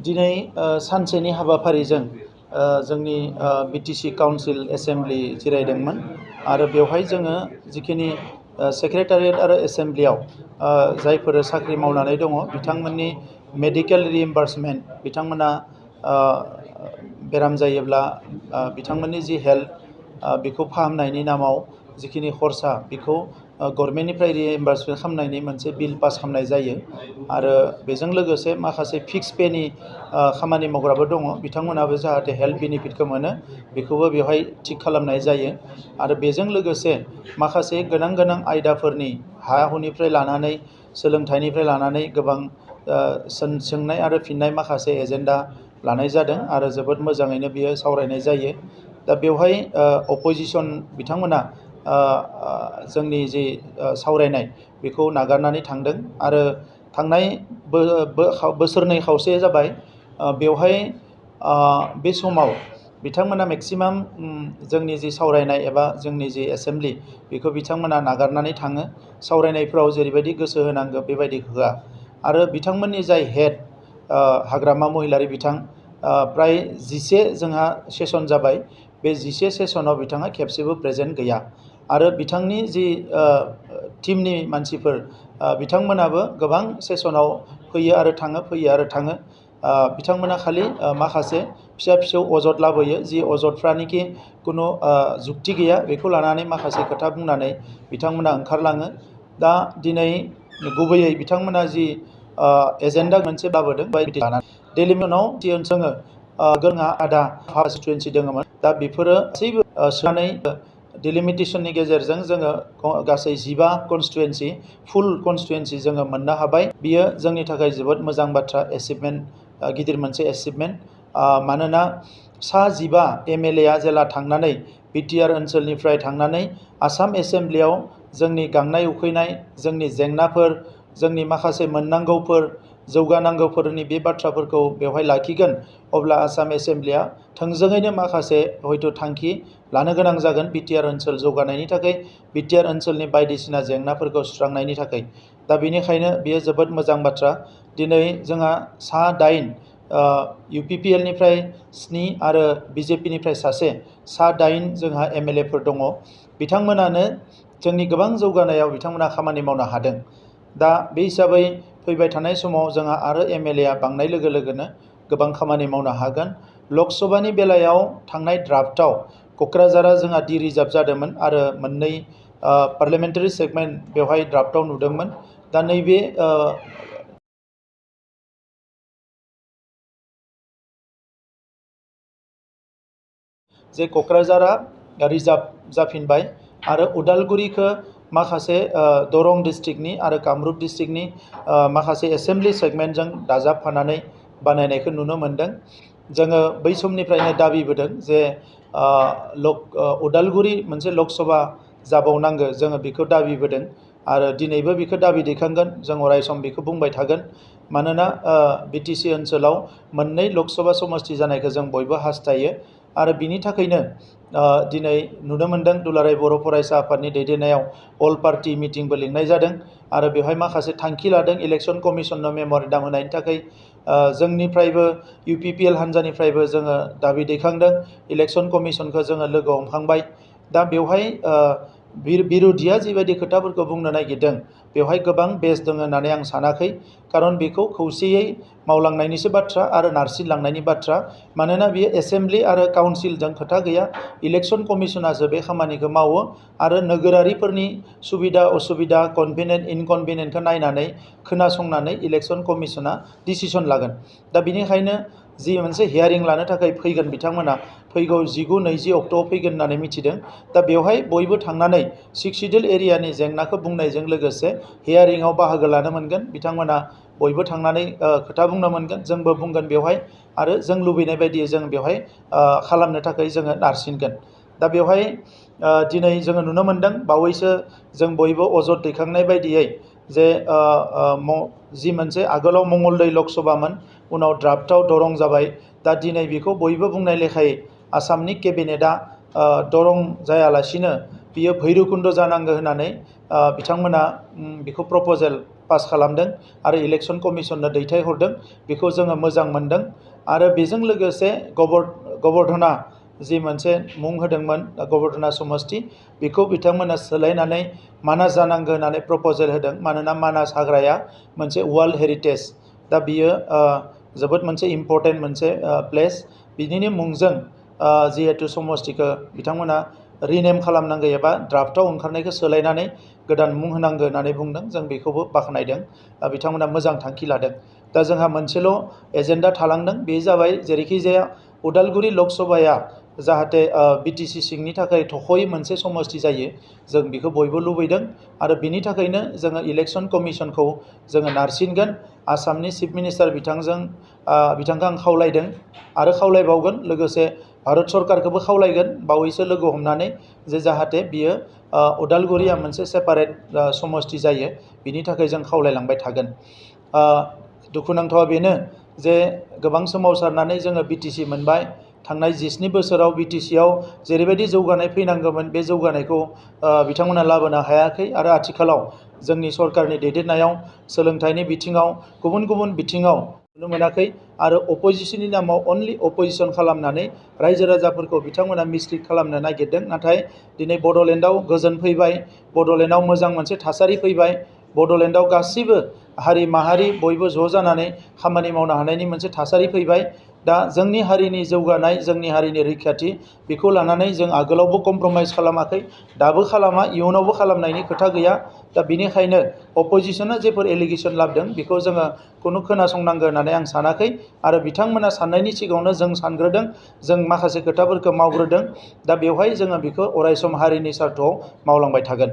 दिनै सानसेनि हाबाफारिजों जोंनि बिटिसि काउन्सिल एसेम्ब्लि जिरायदोंमोन आरो बेवहाय जोङो जिखिनि सेक्रेटारियेट आरो एसेम्ब्लियाव जायफोर साख्रि मावनानै दङ बिथांमोननि मेडिकेल रिइम्बार्समेन्ट बिथांमोना बेराम जायोब्ला बिथांमोननि जि हेल्थ बेखौ फाहामनायनि नामाव जिखिनि खरसा बेखौ गभर्नमेन्टनिफ्राय रिइम्बार्समेन्ट खालामनायनि मोनसे बिल पास खालामनाय जायो आरो बेजों लोगोसे माखासे फिक्स पेनि खामानि मावग्राबो दङ बिथांमोनाबो जाहाथे हेल्थ बेनिफिटखौ मोनो बेखौबो बेवहाय थिग खालामनाय जायो आरो बेजों लोगोसे माखासे गोनां गोनां आयदाफोरनि हा हुनिफ्राय लानानै सोलोंथाइनिफ्राय लानानै गोबां सोंनाय आरो फिननाय माखासे एजेन्डा लानाय जादों आरो जोबोद मोजाङैनो बियो सावरायनाय जायो। दा बेवहाय अपोजिसन बिथांमोना जोंनि जि सावरायनाय बेखौ नागारनानै थांदों आरो थांनाय बोसोरनै खावसे जाबाय बेवहाय बे समाव बिथांमोना मेक्सिमाम जोंनि जि सावरायनाय एबा जोंनि जि एसेम्ब्लि बेखौ बिथांमोना नागारनानै थाङो सावरायनायफ्राव जेरैबायदि गोसो होनांगौ बेबायदि होआ आरो बिथांमोननि जाय हेड हाग्रामा महिलारि बिथां प्राय 11 जोंहा सेसन जाबाय बे 11 सेसनाव बिथाङा खेबसेबो प्रेजेन्ट गैया आरो बिथांनि जि टीमनि मानसिफोर बिथांमोनाबो गोबां सेसनाव फैयो आरो थाङो फैयो आरो थाङो बिथांमोना खालि माखासे फिसा फिसौ अजद लाबोयो जि अजदफ्रानोखि कुनु जुक्ति गैया बेखौ लानानै माखासे खोथा बुंनानै बिथांमोना ओंखारलाङो। दा दिनै गुबैयै बिथांमोना जि एजेन्डा मोनसे लाबोदों बायदि लानानै डेलिमिटनाव जोङो जोंहा आधा कन्स्टिटुवेन्सि दङमोन दा बेफोरो गासैबो सोनानै डिलिमिटेसननि गेजेरजों जोङो गासै 15 कन्स्टिटुवेन्सि फुल कन्स्टिटुवेन्सि जोङो मोननो हाबाय बियो जोंनि थाखाय जोबोद मोजां बाथ्रा एचिभमेन्ट गिदिर मोनसे एचिभमेन्ट मानोना सा 15 एमएलएआ जेला थांनानै बिटिआर ओनसोलनिफ्राय थांनानै आसाम एसेम्ब्लियाव जोंनि गांनाय उखैनाय जोंनि जेंनाफोर जोंनि माखासे मोननांगौफोर जौगानांगौफोरनि बे बाथ्राफोरखौ बेवहाय लाखिगोन अब्ला आसाम एसेम्ब्लिया थोंजोङैनो माखासे हयथ' थांखि लानो गोनां जागोन बिटिआर ओनसोल जौगानायनि थाखाय बिटिआर ओनसोलनि बायदिसिना जेंनाफोरखौ सुस्रांनायनि थाखाय दा बेनिखायनो बेयो जोबोद मोजां बाथ्रा। दिनै जोंहा सा 8 इउपिपिएलनिफ्राय 7 आरो बिजेपिनिफ्राय सासे सा 8 जोंहा एमएलएफोर दङ बिथांमोनानो जोंनि गोबां जौगानायाव बिथांमोना खामानि मावनो हादों। दा बे हिसाबै फैबाय थानाय समाव जोंहा आरो एमएलएआ बांनाय लोगो लोगोनो गोबां खामानि मावनो हागोन। लकसभानि बेलायाव थांनाय ड्राफ्टआव क'क्राझारा जोंहा डि रिजार्भ जादोंमोन आरो मोननै पार्लियामेन्टारि सेगमेन्ट बेवहाय ड्राफ्टआव नुदोंमोन। दा नैबे जे क'क्राझारा रिजार्भ जाफिनबाय आरो उदालगुरिखौ माखासे दरं डिस्ट्रिक्टनि आरो कामरुप डिस्ट्रिक्टनि माखासे एसेम्ब्लि सेगमेन्टजों दाजाबफानानै बानायनायखौ नुनो मोन्दों। जोङो बै समनिफ्रायनो दाबिबोदों जे उदालगुरि मोनसे लकसभा जाबावनांगौ जोङो बेखौ दाबिबोदों आरो दिनैबो बेखौ दाबि दैखांगोन जों अरायसम बेखौ बुंबाय थागोन मानोना बिटिसि ओनसोलाव मोननै लकसभा समष्टि जानायखौ जों बयबो हास्थायो आरो बिनि थाखायनो दिनै नुनो मोन्दों दुलाराय बर' फरायसा आफादनि दैदेननायाव अल पार्टी मिटिंबो लिंनाय जादों आरो बेवहाय माखासे थांखि लादों इलेक्सन कमिसननो मेम'रेन्डाम होनायनि थाखाय जोंनिफ्रायबो इउपिपिएल हान्जानिफ्रायबो जोङो दाबि दैखांदों इलेक्सन कमिसनखौ जोङो लोगो हमखांबाय। दा बेवहाय बिरोधिया जिबायदि खोथाफोरखौ बुंनो नागिरदों बेवहाय गोबां बेस दङ होननानै आं सानाखै खारन बेखौ खौसेयै मावलांनायनिसो बाथ्रा आरो नारसिनलांनायनि बाथ्रा मानोना बियो एसेम्ब्लि आरो काउन्सिलजों खोथा गैया इलेक्सन कमिसनासो बे खामानिखौ मावो आरो नोगोरारिफोरनि सुबिदा असुबिदा कनभिनियेन्ट इनकनभिनियेन्टखौ नायनानै खोनासंनानै इलेक्सन कमिसना डिसिसन लागोन। दा बेनिखायनो जि मोनसे हियारिं लानो थाखाय फैगोन बिथांमोना फैगौ 19-20 अक्ट'आव फैगोन होननानै मिथिदों। दा बेवहाय बयबो थांनानै 6 सिडिउल एरियानि जेंनाखौ बुंनायजों लोगोसे हियारिंआव बाहागो लानो मोनगोन बिथांमोना बयबो थांनानै खोथा बुंनो मोनगोन जोंबो बुंगोन बेवहाय आरो जों लुबैनाय बायदियै जों बेवहाय खालामनो थाखाय जोङो नारसिनगोन। दा बेवहाय दिनै जोङो नुनो मोन्दों बावैसो जों बयबो अजद दैखांनाय बायदियै जे जि मोनसे आगोलाव मंगलदै लकसभामोन उनाव ड्राफ्टआव दरं जाबाय। दा दिनै बेखौ बयबो बुंनाय लेखायै आसामनि केबिनेटआ दरं जायालासिनो बियो भैरबकुन्द जानांगौ होननानै बिथांमोना बेखौ प्रप'जेल पास खालामदों आरो इलेक्सन कमिसननो दैथायहरदों बेखौ जोङो मोजां मोनदों। आरो बेजों लोगोसे गबर्धना जि मोनसे मुं होदोंमोन गबर्धना समस्ति बेखौ बिथांमोना सोलायनानै मानास जानांगौ होननानै प्रप'जेल होदों। मानोना मानास हाग्राया मोनसे वर्ल्ड हेरिटेज, दा बियो जोबोद मोनसे इम्परटेन्ट मोनसे प्लेस। बिनिनो मुंजों जिहेतु समस्तिखौ बिथांमोना रिनेम खालामनांगौ एबा ड्राफ्टआव ओंखारनायखौ सोलायनानै गोदान मुं होनांगौ होननानै बुंदों। जों बेखौबो बाख्नायदों, बिथांमोना मोजां थांखि लादों। दा जोंहा मोनसेल' एजेन्डा थालांदों, बे जाबाय जेरैखि जाया उदालगुरि लकसभाया जाहाथे बिटिसि सिंनि थाखाय थख'यै मोनसे समस्ति जायो, जों बेखौ बयबो लुबैदों। आरो बिनि थाखायनो जोङो इलेक्सन कमिसनखौ जोङो नारसिनगोन। आसामनि चिफ मिनिस्टार बिथांखौ आं खावलायदों आरो खावलायबावगोन, लोगोसे भारत सरकारखौबो खावलायगोन बावैसो लोगो हमनानै जे जाहाथे बियो उदालगुरिया मोनसे सेपारेट समस्ति जायो, बिनि थाखाय जों खावलायलांबाय थागोन। दुखुनांथावा बेनो जे गोबां सोमावसारनानै जोङो बिटिसि मोनबाय। थांनाय 17 बोसोराव बिटिसिआव जेरैबायदि जौगानाय फैनांगौमोन बे जौगानायखौ बिथांमोना लाबोनो हायाखै। आरो आथिखालाव जोंनि सरकारनि दैदेननायाव सोलोंथाइनि बिथिङाव गुबुन गुबुन बिथिङाव नुनो मोनाखै। आरो अपोजिशननि नामाव अनलि अपोजिशन खालामनानै रायजो राजाफोरखौ बिथांमोना मिसलिड खालामनो नागिरदों। नाथाय दिनै बड'लेण्डआव गोजोन फैबाय, बड'लेण्डआव मोजां मोनसे थासारि फैबाय, बड'लेण्डआव गासिबो हारि माहारि बयबो ज' जानानै खामानि मावनो हानायनि मोनसे थासारि फैबाय। दा जोंनि हारिनि जौगानाय, जोंनि हारिनि रैखाथि बेखौ लानानै जों आगोलावबो कमप्रमाइज खालामाखै, दाबो खालामा, इयुनावबो खालामनायनि खोथा गैया। दा बेनिखायनो अपोजिशना जेफोर एलिगेसन लाबोदों बेखौ जोङो खुनु खोनासंनांगौ होननानै आं सानाखै। आरो बिथांमोना साननायनि सिगाङावनो जों सानग्रोदों, जों माखासे खोथाफोरखौ मावग्रोदों। दा बेवहाय जोङो बेखौ अरायसम हारिनि सार्थआव मावलांबाय थागोन।